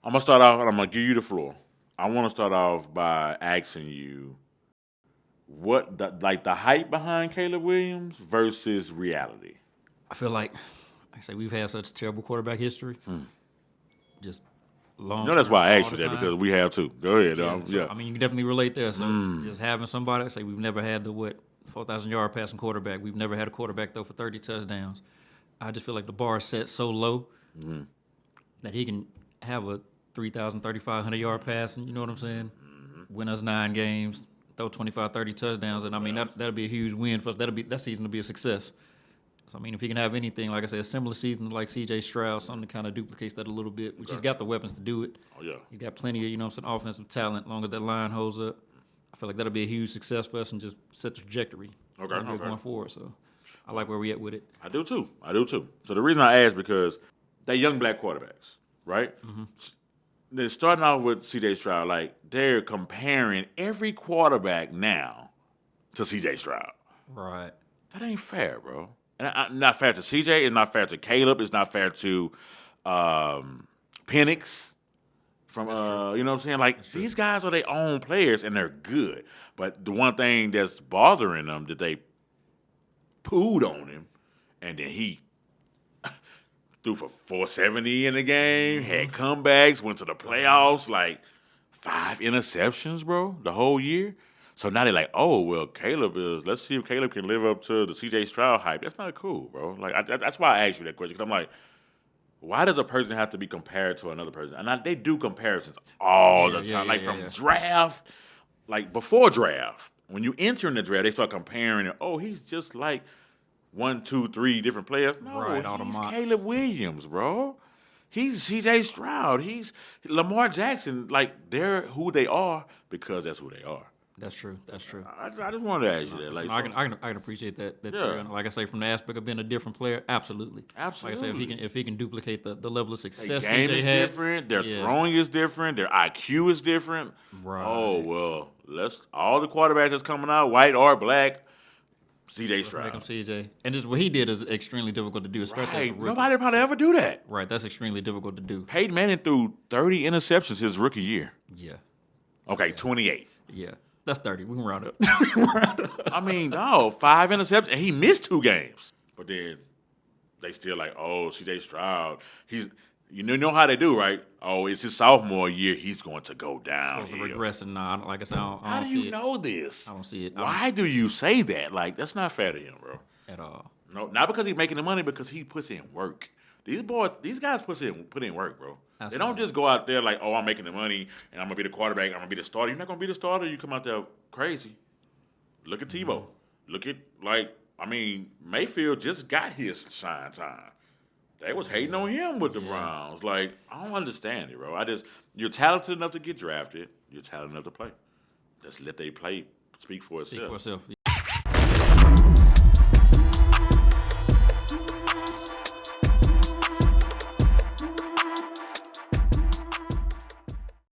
I'm gonna start off, and I'm gonna give you the floor. I want to start off by asking you what the hype behind Caleb Williams versus reality. I feel like I say we've had such terrible quarterback history. Just You long know that's term why I all asked you the that time. because we have too. Go ahead. Yeah, so Yeah. I mean you can definitely relate there. So just having somebody say we've never had the 4,000 yard passing quarterback. We've never had a quarterback throw for 30 touchdowns. I just feel like the bar is set so low that he can have a 3,000, 3,500 yard passing. You know what I'm saying? Win us 9 games, throw 25, 30 touchdowns, and I mean that'll be a huge win for us. That season will be a success. So I mean, if he can have anything, like I said, a similar season to like C.J. Stroud, something that kind of duplicates that a little bit, which he's got the weapons to do it. Oh yeah. He's got plenty of, offensive talent. Long as that line holds up, I feel like that'll be a huge success for us and just set the trajectory going forward. So I like where we at with it. I do too. So the reason I asked because they're young black quarterbacks, right? They're starting off with C.J. Stroud. Like they're comparing every quarterback now to C.J. Stroud. Right. That ain't fair, bro. And not fair to CJ. It's not fair to Caleb. It's not fair to Penix. From you know what I'm saying? Like these guys are their own players and they're good. But the one thing that's bothering them that they pooed on him, and then he threw for 470 in the game, had comebacks, went to the playoffs, like 5 interceptions, bro, the whole year. So now they're like, oh, well, let's see if Caleb can live up to the C.J. Stroud hype. That's not cool, bro. Like, that's why I asked you that question, because I'm like, why does a person have to be compared to another person? And they do comparisons all the time. From draft, like before draft, when you enter in the draft, they start comparing it. Oh, he's just like 1, 2, 3 different players. No, Right, he's Caleb Williams, bro. He's C.J. Stroud. He's Lamar Jackson. Like, they're who they are because that's who they are. That's true. I just wanted to ask you that. Like, I can appreciate that. Yeah. Like I say, from the aspect of being a different player, absolutely. Like I say, if he can duplicate the level of success their game CJ is had, different. Their throwing is different. Their IQ is different. Right. Oh well, all the quarterbacks that's coming out, white or black, C.J. Stroud. Make him CJ, and just what he did is extremely difficult to do, especially as a rookie. Nobody probably ever do that. Right, that's extremely difficult to do. Peyton Manning threw 30 interceptions his rookie year. Yeah. Okay, 28. Yeah. That's 30. We can round up. I mean, no, 5 interceptions, and he missed 2 games. But then they still like, oh, C.J. Stroud, you know how they do, right? Oh, it's his sophomore year, he's going to go down. Supposed to regress, and like I said, I don't how do see you know this? I don't see it. Why do you say that? Like, that's not fair to him, bro. At all. No, not because he's making the money, because he puts in work. These guys put in work, bro. Absolutely. They don't just go out there like, oh, I'm making the money and I'm gonna be the quarterback. I'm gonna be the starter. You're not gonna be the starter. You come out there crazy. Look at Tebow. Look at Mayfield just got his shine time. They was hating on him with the Browns. Like, I don't understand it, bro. You're talented enough to get drafted. You're talented enough to play. Just let they play speak for itself.